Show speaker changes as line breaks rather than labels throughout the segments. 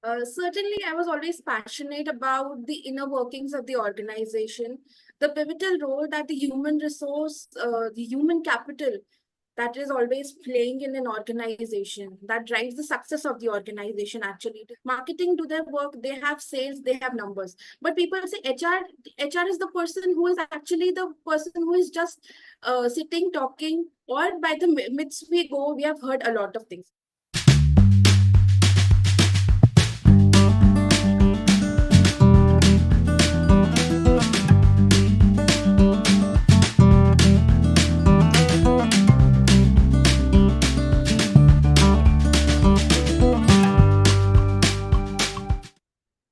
Certainly, I was always passionate about the inner workings of the organization, the pivotal role that the human resource, the human capital that is always playing in an organization that drives the success of the organization. Actually, marketing do their work, they have sales, they have numbers, but people say HR is the person who is actually the person who is just sitting talking, or by the myths we go, we have heard a lot of things.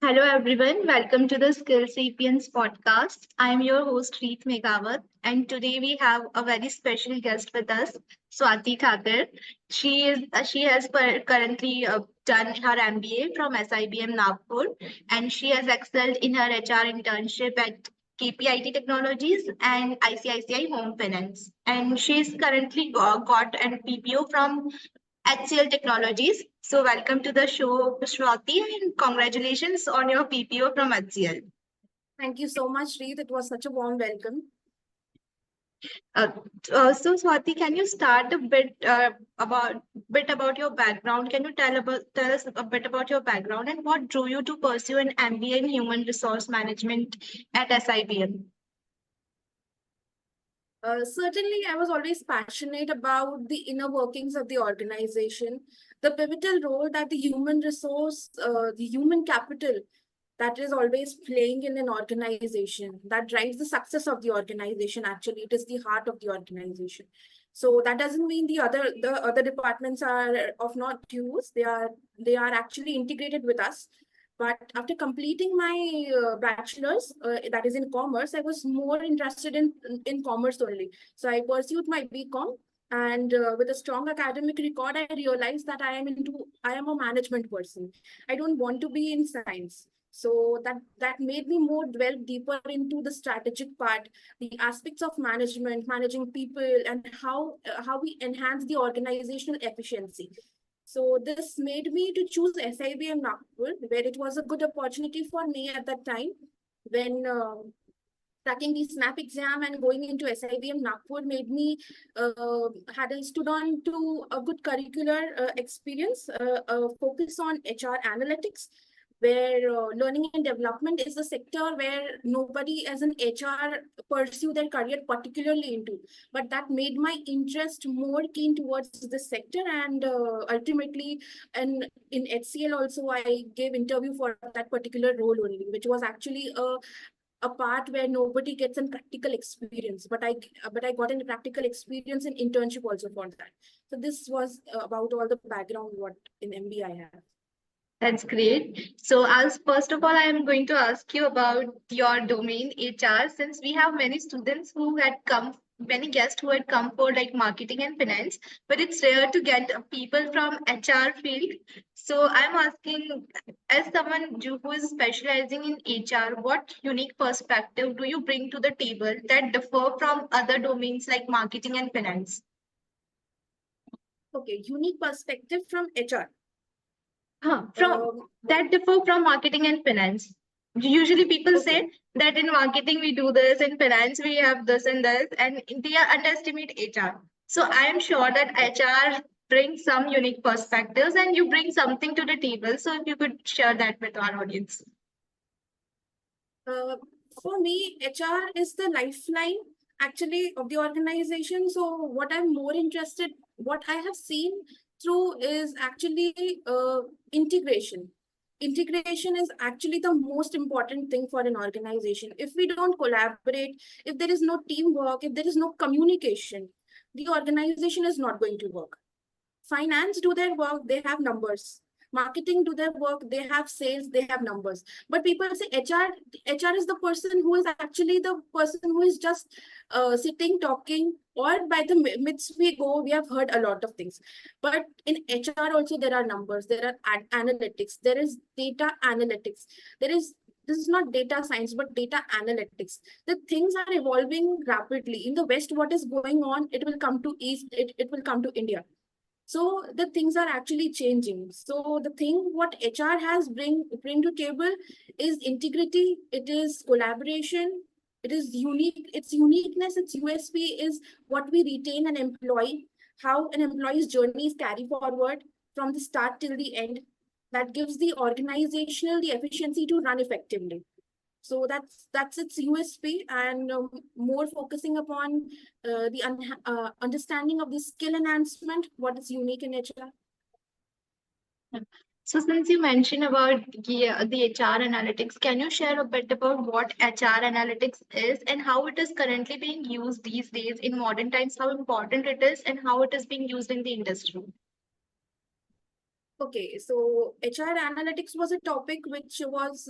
Hello everyone, welcome to the Skilled Sapiens Podcast. I'm your host Reet Meghawat, and today we have a very special guest with us, Swati Thacker. She has currently done her MBA from SIBM Nagpur, and she has excelled in her HR internship at KPIT Technologies and ICICI Home Finance. And she's currently got an PPO from HCL Technologies. So welcome to the show, Swati, and congratulations on your PPO from HCL.
Thank you so much, Reed. It was such a warm welcome.
Uh, so Swati, can you start a bit about your background? Can you tell us a bit about your background and what drew you to pursue an MBA in Human Resource Management at SIBM?
Certainly, I was always passionate about the inner workings of the organization, the pivotal role that the human resource, the human capital that is always playing in an organization that drives the success of the organization. Actually, it is the heart of the organization. So that doesn't mean the other departments are of not use. They are actually integrated with us. But after completing my bachelor's, that is in commerce, I was more interested in commerce only. So I pursued my BCom, and with a strong academic record, I realized that I am a management person. I don't want to be in science. So that made me more delve deeper into the strategic part, the aspects of management, managing people, and how we enhance the organizational efficiency. So this made me to choose SIBM Nagpur, where it was a good opportunity for me at that time when cracking the SNAP exam and going into SIBM Nagpur made me had stood on to a good curricular experience, focus on HR analytics, where learning and development is a sector where nobody as an HR pursue their career particularly into. But that made my interest more keen towards this sector, and ultimately, and in HCL also, I gave interview for that particular role only, which was actually a part where nobody gets a practical experience, but I got a practical experience in internship also for that. So this was about all the background what in MBA I have.
That's great. So, as first of all, I am going to ask you about your domain, HR, since we have many students who had come, many guests who had come for like marketing and finance, but it's rare to get people from HR field. So, I'm asking, as someone who is specializing in HR, what unique perspective do you bring to the table that differ from other domains like marketing and finance?
Okay, unique perspective from HR.
From that differ from marketing and finance. Usually people
Okay.
say that in marketing we do this, in finance we have this and this, and they underestimate HR. So I am sure that HR brings some unique perspectives and you bring something to the table. So if you could share that with our audience.
Uh, for me, HR is the lifeline actually of the organization. So what I have seen through is actually integration. Integration is actually the most important thing for an organization. If we don't collaborate, if there is no teamwork, if there is no communication, the organization is not going to work. Finance do their work, they have numbers. Marketing do their work, they have sales, they have numbers. But people say HR is the person who is actually the person who is just sitting talking, or by the myths we go, we have heard a lot of things. But in HR also there are numbers, there are analytics, there is data analytics, there is this is not data science but data analytics. The things are evolving rapidly. In the west, what is going on, it will come to east, it will come to India. So the things are actually changing. So the thing what HR has bring to table is integrity, it is collaboration, it is unique, its uniqueness, its USP is what we retain an employee, how an employee's journey is carried forward from the start till the end. That gives the organizational the efficiency to run effectively. So that's its USP, and more focusing upon understanding of the skill enhancement, what is unique in HR.
So since you mentioned about the HR analytics, can you share a bit about what HR analytics is and how it is currently being used these days in modern times, how important it is and how it is being used in the industry?
Okay, so HR analytics was a topic which was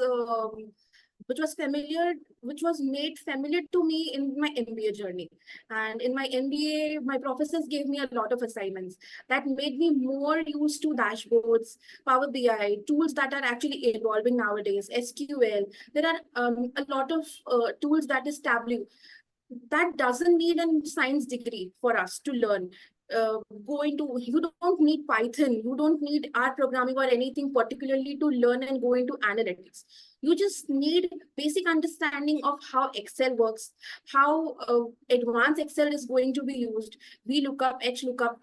familiar, which was made familiar to me in my MBA journey. And in my MBA, my professors gave me a lot of assignments that made me more used to dashboards, Power BI, tools that are actually evolving nowadays, SQL. There are a lot of tools that is Tableau that doesn't need a science degree for us to learn. Go into, you don't need Python, you don't need R programming or anything particularly to learn and go into analytics. You just need basic understanding of how Excel works, how advanced Excel is going to be used, VLOOKUP, HLOOKUP,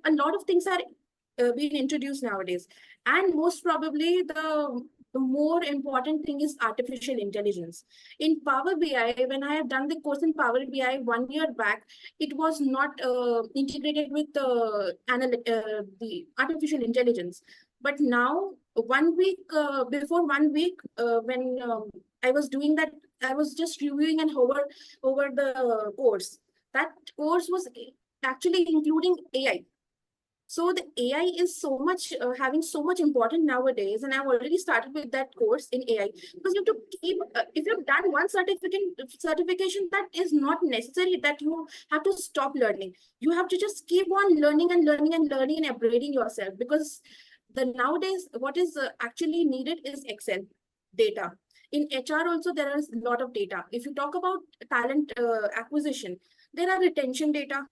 a lot of things are being introduced nowadays. And most probably the more important thing is artificial intelligence. In Power BI, when I have done the course in Power BI 1 year back, it was not integrated with the artificial intelligence. But now, 1 week, before 1 week, when I was doing that, I was just reviewing and over the course. That course was actually including AI. So the AI is so much having so much important nowadays, and I've already started with that course in AI because you have to keep. If you've done one certification, that is not necessary that you have to stop learning. You have to just keep on learning and learning and learning and upgrading yourself, because the nowadays what is actually needed is Excel data. In HR also there is a lot of data. If you talk about talent acquisition, there are retention data,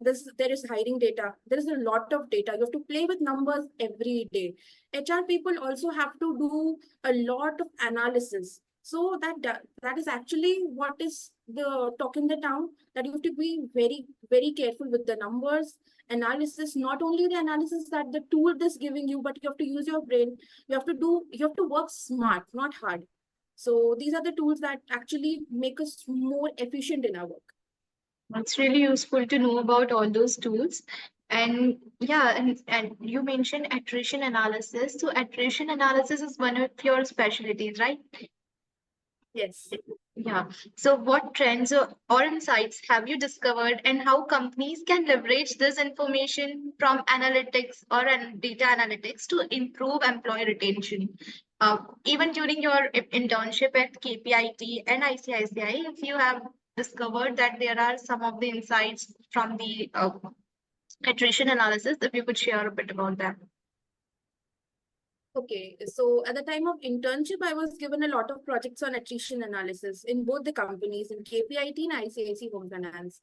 there is hiring data, there is a lot of data. You have to play with numbers every day. HR people also have to do a lot of analysis. So that is actually what is the talk in the town, that you have to be very careful with the numbers analysis. Not only the analysis that the tool is giving you, but you have to use your brain. You have to work smart, not hard. So these are the tools that actually make us more efficient in our work.
It's really useful to know about all those tools. And yeah, and you mentioned attrition analysis. So attrition analysis is one of your specialties, right?
Yes.
Yeah. So what trends or insights have you discovered and how companies can leverage this information from analytics or data analytics to improve employee retention? Even during your internship at KPIT and ICICI, if you have discovered that there are some of the insights from the attrition analysis, if you could share a bit about that.
Okay, so at the time of internship, I was given a lot of projects on attrition analysis in both the companies, in KPIT and ICICI Home Finance.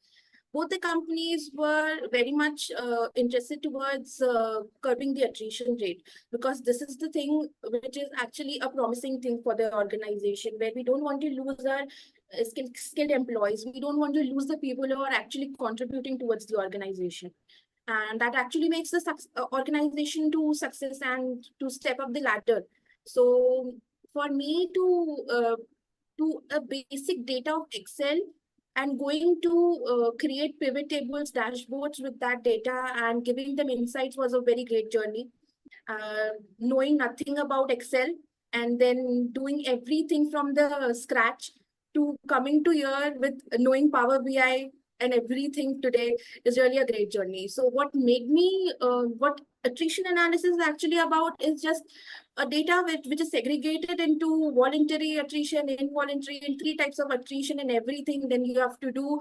Both the companies were very much interested towards curbing the attrition rate, because this is the thing which is actually a promising thing for the organization, where we don't want to lose our skilled employees. We don't want to lose the people who are actually contributing towards the organization, and that actually makes the organization to success and to step up the ladder. So for me to a basic data of Excel and going to create pivot tables, dashboards with that data and giving them insights was a very great journey. Knowing nothing about Excel and then doing everything from the scratch to coming to here with knowing Power BI and everything today is really a great journey. So what attrition analysis is actually about is just a data which is segregated into voluntary attrition, involuntary, and three types of attrition and everything. Then you have to do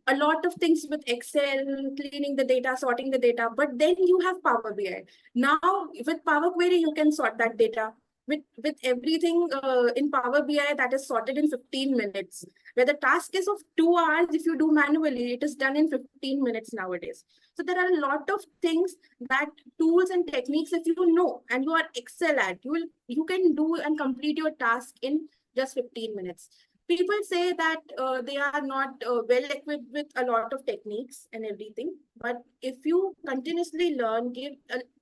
a lot of things with Excel, cleaning the data, sorting the data, but then you have Power BI. Now with Power Query, you can sort that data. with everything in Power BI that is sorted in 15 minutes. Where the task is of 2 hours, if you do manually, it is done in 15 minutes nowadays. So there are a lot of things that tools and techniques, if you know and you are excel at, you can do and complete your task in just 15 minutes. People say that they are not well equipped with a lot of techniques and everything. But if you continuously learn, give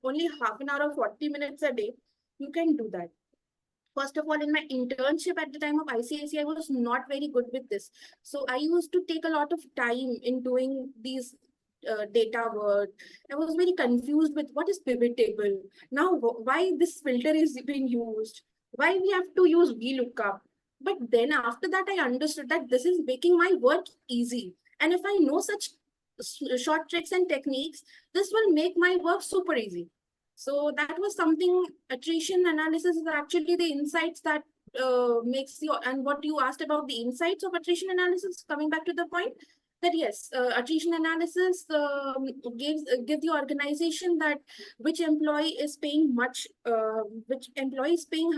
only half an hour or 40 minutes a day, you can do that. First of all, in my internship at the time of ICICI, I was not very good with this. So I used to take a lot of time in doing these data work. I was very confused with what is pivot table. Now, why this filter is being used? Why we have to use VLOOKUP? But then after that, I understood that this is making my work easy. And if I know such short tricks and techniques, this will make my work super easy. So that was something. Attrition analysis is actually the insights that makes you, and what you asked about the insights of attrition analysis, coming back to the point that yes, attrition analysis gives the organization that which employee is paying much, which employee is paying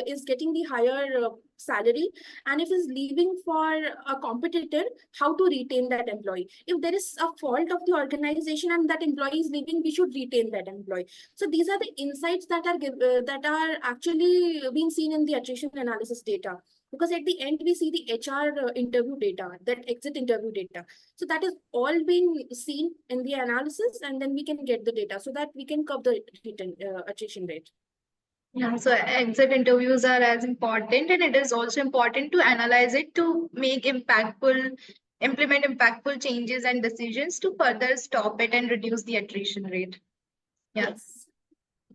is getting the higher salary, and if is leaving for a competitor, how to retain that employee. If there is a fault of the organization and that employee is leaving, we should retain that employee. So these are the insights that are actually being seen in the attrition analysis data, because at the end we see the HR interview data, that exit interview data. So that is all being seen in the analysis, and then we can get the data so that we can curb the attrition rate.
Yeah, so exit interviews are as important, and it is also important to analyze it to implement impactful changes and decisions to further stop it and reduce the attrition rate. Yeah.
Yes.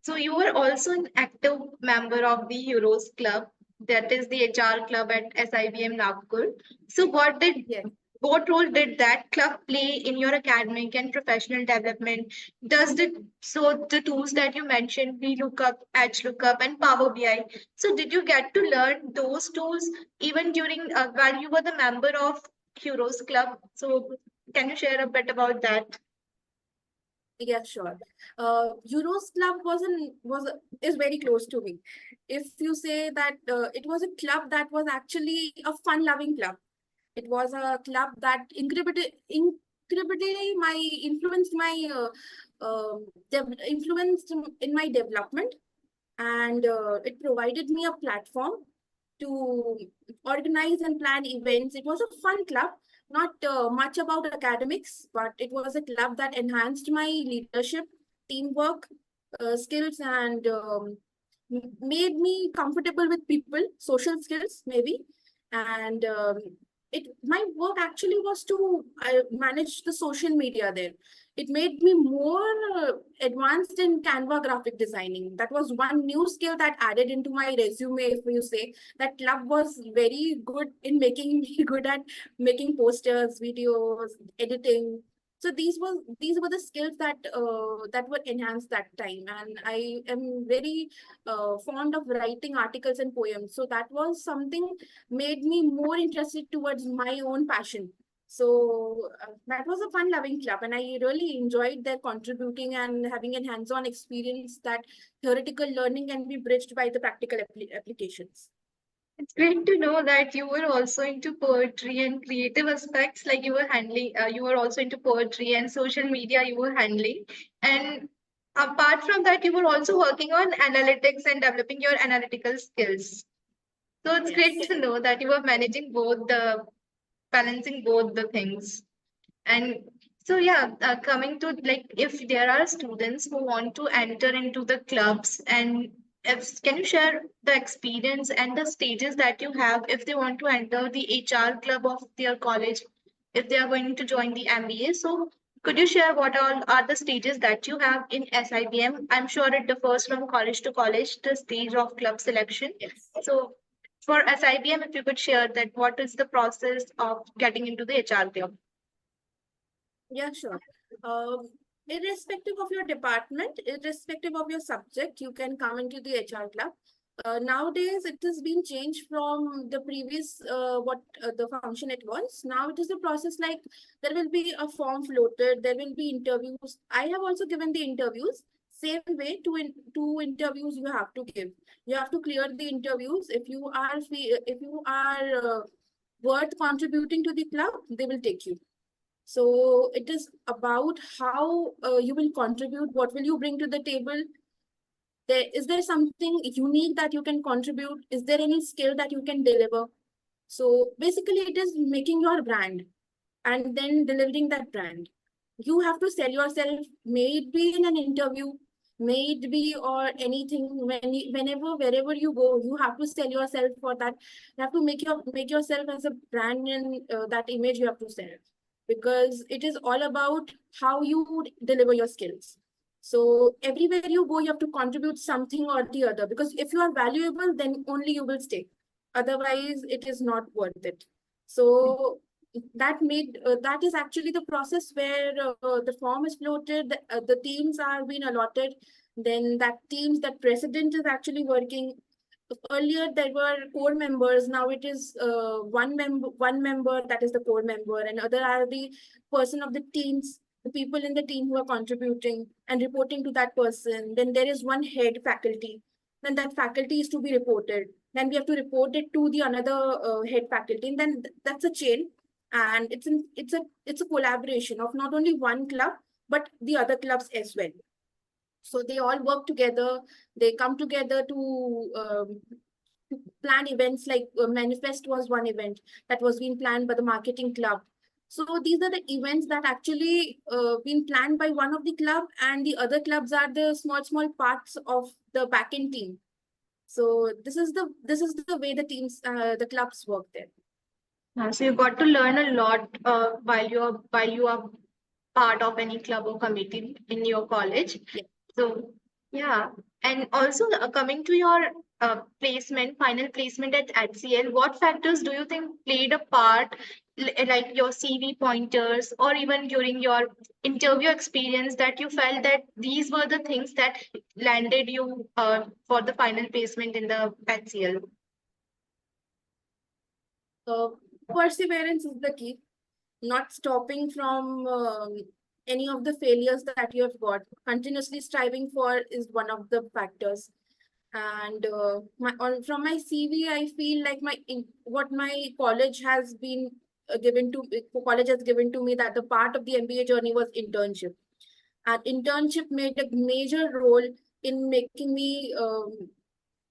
So you were also an active member of the Heroes Club, that is the HR club at SIBM Nagpur. So
Yes.
what role did that club play in your academic and professional development? The tools that you mentioned, VLOOKUP, HLOOKUP, and Power BI. So did you get to learn those tools even during while you were the member of Heroes Club? So can you share a bit about that?
Yeah, sure. Euros Club is very close to me. If you say that it was a club that was actually a fun-loving club. It was a club that incredibly influenced in my development, and it provided me a platform to organize and plan events. It was a fun club, not much about academics, but it was a club that enhanced my leadership, teamwork skills, and made me comfortable with people, social skills maybe. And my work actually was to manage the social media there. It made me more advanced in Canva graphic designing. That was one new skill that added into my resume. If you say that club was very good in making me good at making posters, videos, editing. So these were the skills that were enhanced that time, and I am very fond of writing articles and poems. So that was something made me more interested towards my own passion. So that was a fun loving club, and I really enjoyed their contributing and having a hands-on experience that theoretical learning can be bridged by the practical applications.
It's great to know that you were also into poetry and creative aspects, like you were also into poetry and social media you were handling. And apart from that, you were also working on analytics and developing your analytical skills. So it's great
Yes.
to know that you were balancing both the things. And so, yeah, coming to like if there are students who want to enter into the clubs, and can you share the experience and the stages that you have if they want to enter the HR club of their college, if they are going to join the MBA? So, could you share what all are the stages that you have in SIBM? I'm sure it differs from college to college, the stage of club selection.
Yes.
So, for SIBM, if you could share that, what is the process of getting into the HR club?
Yeah, sure. Irrespective of your department, irrespective of your subject, you can come into the HR club. Nowadays, it has been changed from the previous what the function it was. Now it is a process like there will be a form floated, there will be interviews. I have also given the interviews. same way, two interviews you have to give. You have to clear the interviews. If you are worth contributing to the club, they will take you. So it is about how you will contribute. What will you bring to the table? Is there something unique that you can contribute? Is there any skill that you can deliver? So basically, it is making your brand and then delivering that brand. You have to sell yourself, may it be in an interview, may it be or anything. Whenever, wherever you go, you have to sell yourself for that. You have to make yourself as a brand, and that image you have to sell, because it is all about how you deliver your skills. So everywhere you go, you have to contribute something or the other, because if you are valuable, then only you will stay. Otherwise, it is not worth it. So that is actually the process where the form is floated, the teams are being allotted, then that president is actually working. Earlier there were core members, now it is one member that is the core member, and other are the person of the teams, the people in the team who are contributing and reporting to that person. Then there is one head faculty, then that faculty is to be reported, then we have to report it to the another head faculty, and then that's a chain. And it's a collaboration of not only one club but the other clubs as well. So they all work together, they come together to plan events. Like Manifest was one event that was being planned by the marketing club. So these are the events that actually been planned by one of the club, and the other clubs are the small parts of the backend team. So this is the way the clubs work there.
So you got to learn a lot while you are part of any club or committee in your college.
Yeah.
So yeah, and also coming to your final placement at HCL, what factors do you think played a part, like your CV pointers, or even during your interview experience, that you felt that these were the things that landed you for the final placement in the HCL?
So perseverance is the key, not stopping from any of the failures that you have got. Continuously striving for is one of the factors. And from my CV, I feel like what my college has been college has given to me, that the part of the MBA journey was internship. And internship made a major role in making me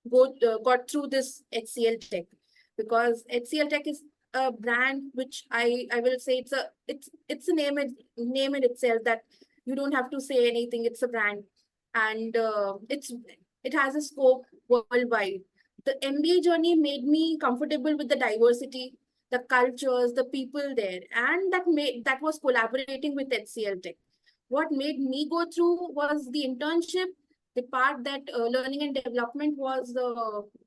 got through this HCL Tech, because HCL Tech is a brand which I will say it's a name in itself, that you don't have to say anything. It's a brand, and it has a scope worldwide. The MBA journey made me comfortable with the diversity, the cultures, the people there, and that was collaborating with HCL Tech. What made me go through was the internship. The part that learning and development was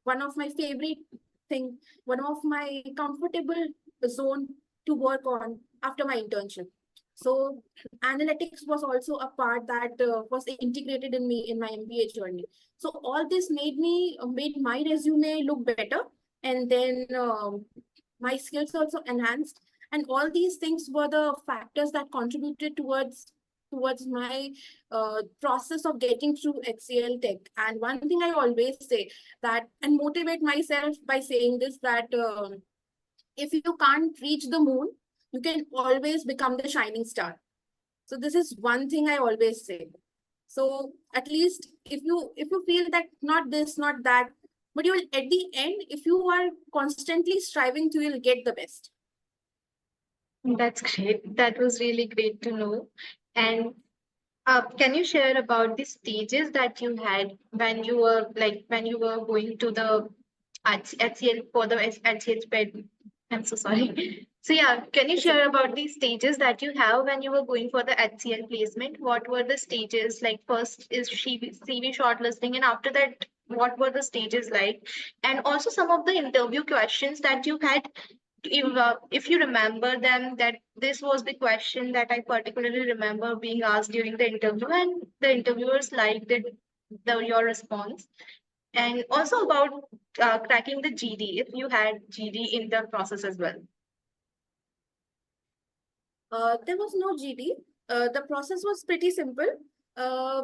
one of my favorite thing, one of my comfortable zone to work on after my internship. So analytics was also a part that was integrated in my MBA journey. So all this made my resume look better, and then my skills also enhanced, and all these things were the factors that contributed towards my process of getting through HCL Tech. And one thing I always say, that and motivate myself by saying this, that if you can't reach the moon, you can always become the shining star. So this is one thing I always say. So at least if you feel that not this, not that, but you will, at the end, if you are constantly striving to, you'll get the best.
That's great. That was really great to know. And can you share about the stages that you had when you were going to the HCL for the HCL bed? I'm so sorry. So yeah, can you
It's a
share about the stages that you have when you were going for the HCL placement? What were the stages? Like first is CV shortlisting, and after that, what were the stages like? And also some of the interview questions that you had, if you remember them, that this was the question that I particularly remember being asked during the interview, and the interviewers liked it, your response. And also about cracking the GD, if you had GD in the process as well.
There was no GD. The process was pretty simple. Uh,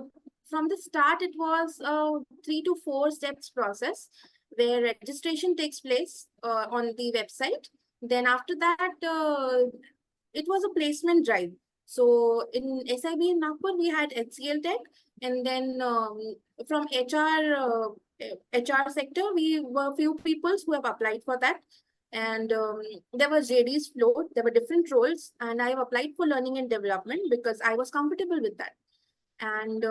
from the start, it was a 3 to 4 steps process where registration takes place on the website. Then after that, it was a placement drive. So in SIB in Nagpur, we had HCL Tech, and then from HR sector, we were few people who have applied for that. And there were JDs float, there were different roles, and I have applied for learning and development because I was comfortable with that. And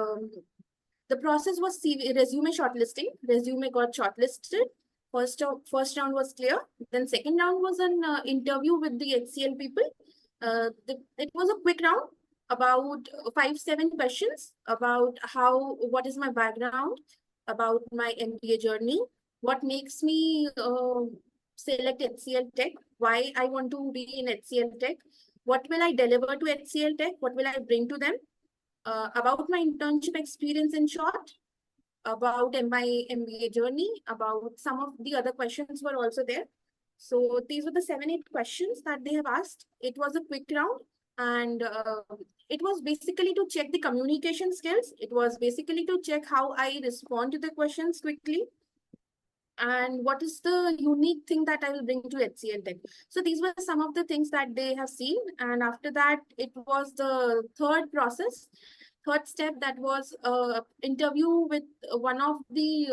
the process was CV, resume shortlisting. Resume got shortlisted. First round was clear. Then second round was an interview with the HCL people. It was a quick round, about 5-7 questions about what is my background, about my MBA journey, what makes me select HCL Tech, why I want to be in HCL Tech, what will I deliver to HCL Tech, what will I bring to them, about my internship experience in short, about my MBA journey, about some of the other questions were also there. So these were the 7-8 questions that they have asked. It was a quick round, and it was basically to check the communication skills. It was basically to check how I respond to the questions quickly, and what is the unique thing that I will bring to HCL Tech. So these were some of the things that they have seen. And after that, it was the third step, that was interview with one of the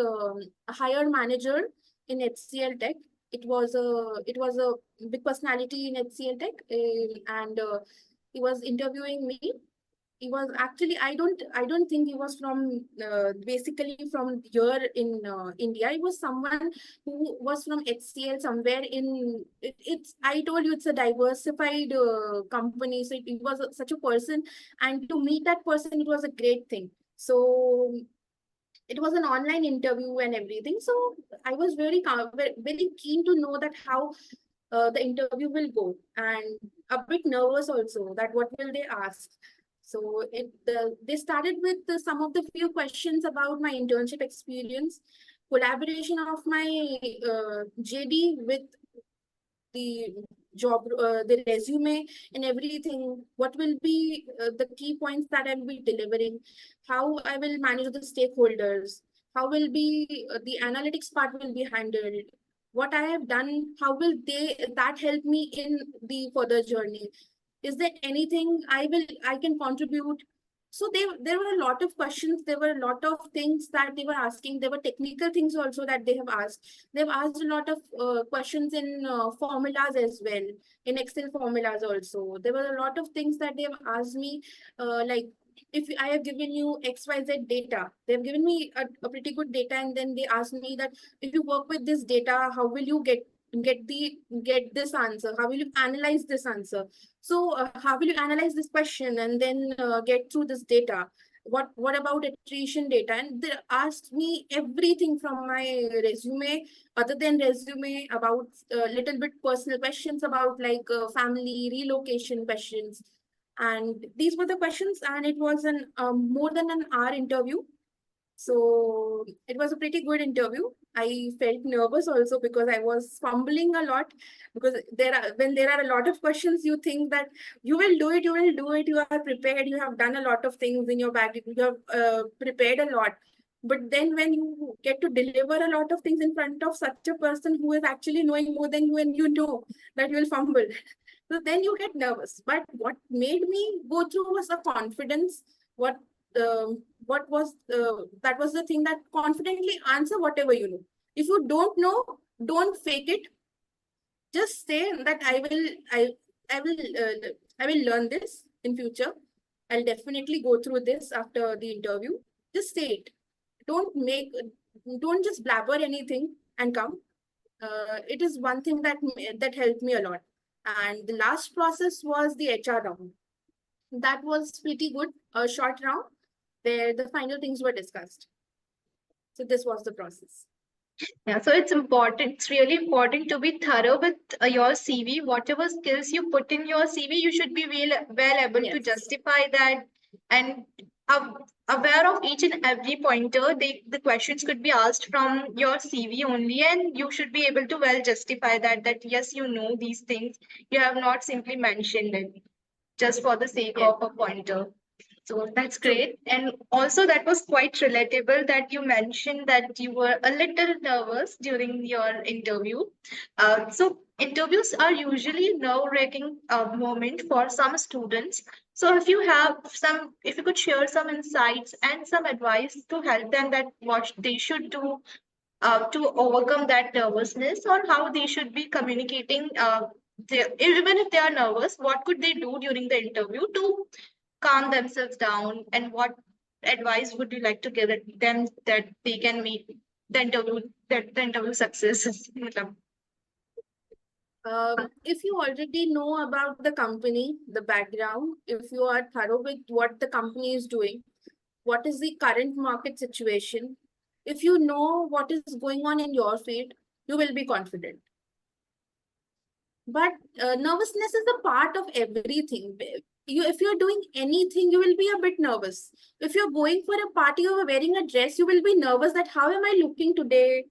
higher manager in HCL Tech. It was a big personality in HCL Tech, and he was interviewing me. He was actually, I don't think he was from basically from here in India. He was someone who was from HCL somewhere in it's I told you, it's a diversified company. So it was such a person, and to meet that person, it was a great thing. So it was an online interview and everything. So I was very keen to know that how the interview will go, and a bit nervous also that what will they ask. So they started with some of the few questions about my internship experience, collaboration of my JD with the the resume and everything. What will be the key points that I'll be delivering? How I will manage the stakeholders? How will be the analytics part will be handled? What I have done? How will that help me in the further journey? Is there anything I can contribute? So there were a lot of questions, there were a lot of things that they were asking. There were technical things also that they have asked. They've asked a lot of questions in formulas as well, in Excel formulas also. There were a lot of things that they have asked me, like, if I have given you XYZ data, they've given me a pretty good data, and then they asked me that if you work with this data, how will you get this answer? How will you analyze this answer? So how will you analyze this question and then get through this data? What about attrition data? And they asked me everything from my resume, other than resume, about a little bit personal questions about like family relocation questions. And these were the questions, and it was an more than an hour interview. So it was a pretty good interview. I felt nervous also because I was fumbling a lot, because when there are a lot of questions, you think that you will do it, you are prepared, you have done a lot of things in your bag, you have prepared a lot. But then when you get to deliver a lot of things in front of such a person who is actually knowing more than you, and you know that you will fumble. So then you get nervous. But what made me go through was the confidence. What was that was the thing, that confidently answer whatever you know. If you don't know, don't fake it. Just say that I will learn this in future. I'll definitely go through this after the interview. Just say it. Don't just blabber anything and come. It is one thing that helped me a lot. And the last process was the HR round. That was pretty good, a short round where the final things were discussed. So this was the process.
Yeah, so it's really important to be thorough with your CV. Whatever skills you put in your CV, you should be well able to
Yes.
justify that, and aware of each and every pointer. The questions could be asked from your CV only, and you should be able to well justify that yes, you know these things. You have not simply mentioned it just for the sake
Yes.
of a pointer. So that's
True.
great. And also, that was quite relatable that you mentioned that you were a little nervous during your interview. So, interviews are usually nerve-wracking moment for some students. So, if you could share some insights and some advice to help them that what they should do to overcome that nervousness, or how they should be communicating, even if they are nervous, what could they do during the interview to calm themselves down, and what advice would you like to give them that they can make the interview success? मतलब,
If you already know about the company, the background, if you are thorough with what the company is doing, what is the current market situation, if you know what is going on in your field, you will be confident. But nervousness is a part of everything. If you're doing anything, you will be a bit nervous. If you're going for a party or wearing a dress, you will be nervous that how am I looking today?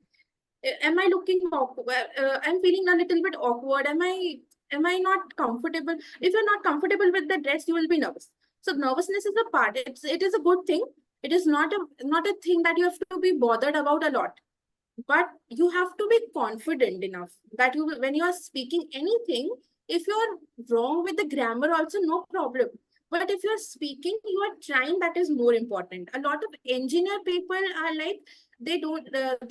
Am I looking awkward? I'm feeling a little bit awkward. Am I not comfortable? If you're not comfortable with the dress, you will be nervous. So nervousness is a part. It is a good thing. It is not a thing that you have to be bothered about a lot. But you have to be confident enough that when you are speaking anything, if you're wrong with the grammar, also no problem. But if you're speaking, you are trying, that is more important. A lot of engineer people are like, they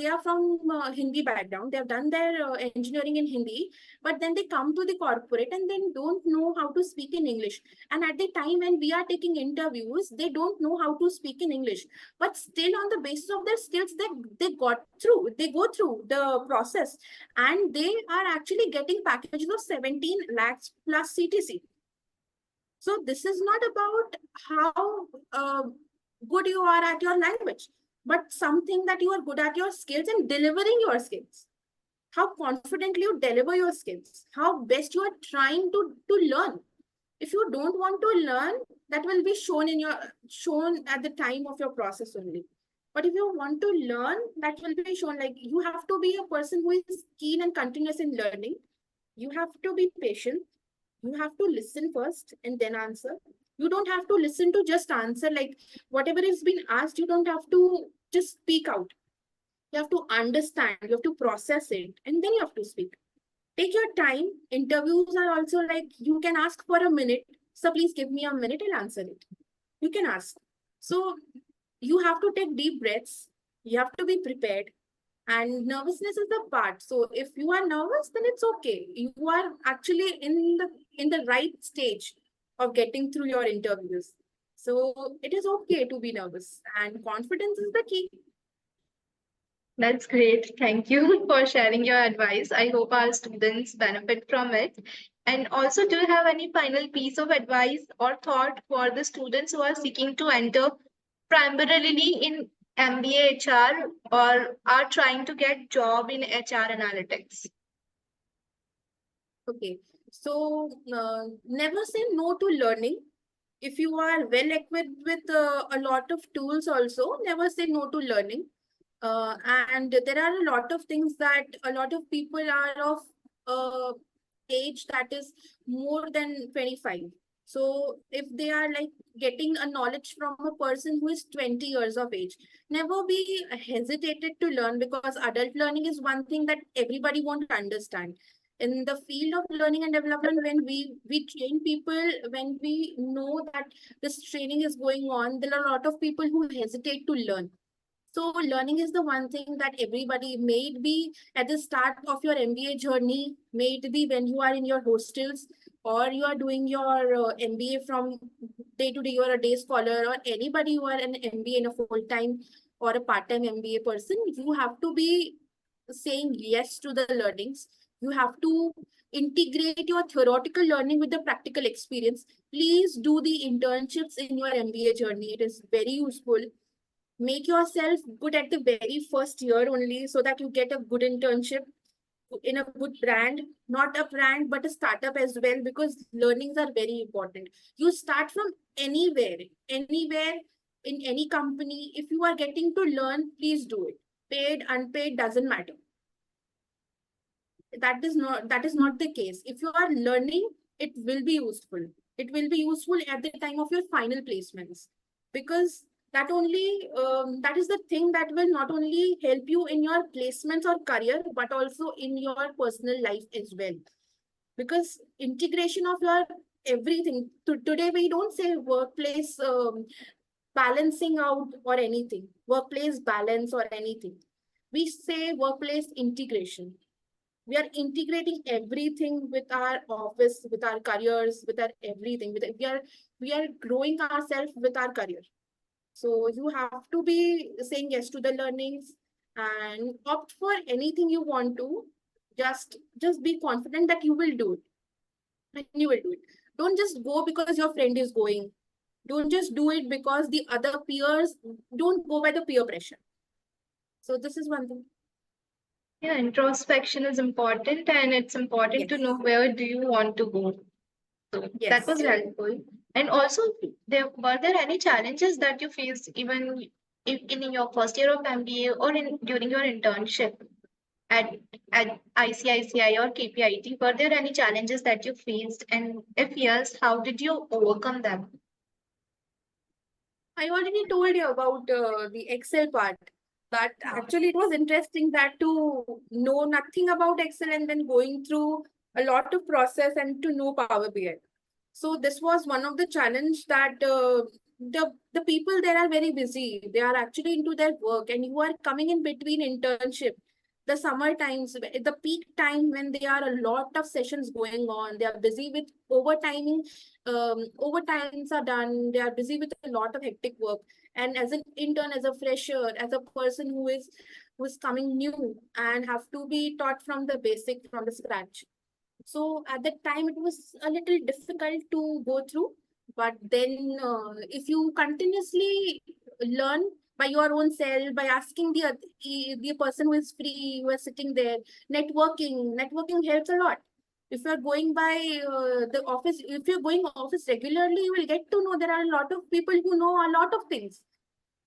are from Hindi background. They have done their engineering in Hindi, but then they come to the corporate and then don't know how to speak in English. And at the time when we are taking interviews, they don't know how to speak in English, but still on the basis of their skills, they go through the process, and they are actually getting packages of 17 lakhs plus CTC. So this is not about how good you are at your language, but something that you are good at your skills and delivering your skills. How confidently you deliver your skills, how best you are trying to learn. If you don't want to learn, that will be shown at the time of your process only. But if you want to learn, that will be shown. Like, you have to be a person who is keen and continuous in learning. You have to be patient. You have to listen first and then answer. You don't have to listen to just answer. Like, whatever is being asked, you don't have to just speak out. You have to understand, you have to process it, and then you have to speak. Take your time. Interviews are also like, you can ask for a minute. So please give me a minute, I'll answer it. You can ask. So you have to take deep breaths. You have to be prepared. And nervousness is a part. So if you are nervous, then it's okay. You are actually in the right stage of getting through your interviews. So it is okay to be nervous. And confidence is the key.
that's great. Thank you for sharing your advice. I hope our students benefit from it. And also, do you have any final piece of advice or thought for the students who are seeking to enter primarily in MBA HR, or are trying to get job in HR analytics?
Okay. So never say no to learning. If you are well equipped with a lot of tools also, never say no to learning. And there are a lot of things that a lot of people are of age that is more than 25. So if they are like getting a knowledge from a person who is 20 years of age, never be hesitated to learn, because adult learning is one thing that everybody won't understand. In the field of learning and development, when we train people, when we know that this training is going on, there are a lot of people who hesitate to learn. So learning is the one thing that everybody, may it be at the start of your MBA journey, may it be when you are in your hostels, or you are doing your MBA from day to day, you are a day scholar, or anybody who are an MBA in a full-time or a part-time MBA person, you have to be saying yes to the learnings. You have to integrate your theoretical learning with the practical experience. Please do the internships in your MBA journey. It is very useful. Make yourself good at the very first year only, so that you get a good internship in a good brand, not a brand, but a startup as well, because learnings are very important. You start from anywhere, in any company. If you are getting to learn, please do it. Paid, unpaid, doesn't matter. That is not the case. If you are learning, it will be useful. It will be useful at the time of your final placements. because that is the thing that will not only help you in your placements or career, but also in your personal life as well. Because integration of your everything, today we don't say workplace balancing out or anything, workplace balance or anything. We say workplace integration. We are integrating everything with our office, with our careers, with our everything. We are growing ourselves with our career. So you have to be saying yes to the learnings and opt for anything you want to. Just be confident that you will do it. And you will do it. Don't just go because your friend is going. Don't just do it because the other peers. Don't go by the peer pressure. So this is one thing.
Yeah, introspection is important, and it's important to
Yes.
know where do you want to go. So that was
Yes.
helpful. And also, were there any challenges that you faced even in your first year of MBA or during your internship at at ICICI or KPIT? Were there any challenges that you faced? And if yes, how did you overcome them?
I already told you about the Excel part. But actually, it was interesting that to know nothing about Excel and then going through a lot of process and to know Power BI. So this was one of the challenge that the people there are very busy. They are actually into their work, and you are coming in between internship, the summer times, the peak time when there are a lot of sessions going on. They are busy with overtiming. Overtimes are done. They are busy with a lot of hectic work. And as an intern, as a fresher, as a person who is coming new and have to be taught from the basic, from the scratch. So at that time, it was a little difficult to go through. But then, if you continuously learn by your own self, by asking the person who is free, who is sitting there, networking helps a lot. If you're going by the office, if you're going office regularly, you will get to know there are a lot of people who know a lot of things.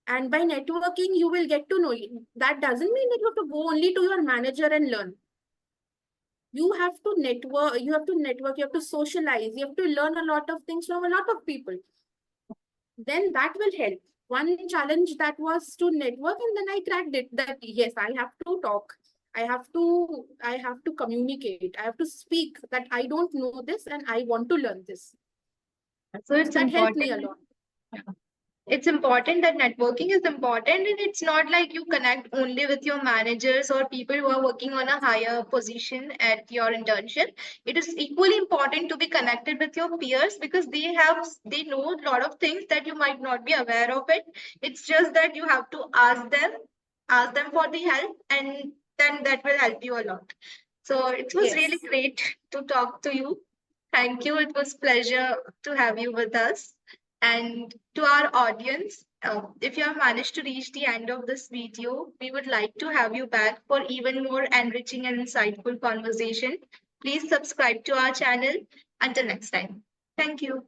And by networking, you will get to know. That doesn't mean that you have to go only to your manager and learn. You have to network, you have to socialize, you have to learn a lot of things from a lot of people. Then that will help. One challenge that was to network, and then I cracked it, that yes, I have to talk, I have to communicate, I have to speak that I don't know this and I want to learn this.
So
So
it's
that helped me a
important.
lot.
It's important that networking is important, and it's not like you connect only with your managers or people who are working on a higher position at your internship. It is equally important to be connected with your peers because they know a lot of things that you might not be aware of it. It's just that you have to ask them for the help, and then that will help you a lot. So it was really
Yes.
great to talk to you. Thank you. It was pleasure to have you with us. And to our audience, if you have managed to reach the end of this video, we would like to have you back for even more enriching and insightful conversation. Please subscribe to our channel. Until next time. Thank you.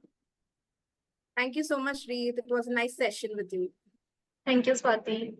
Thank you so much, Reet. It was a nice session with you.
Thank you, Swati.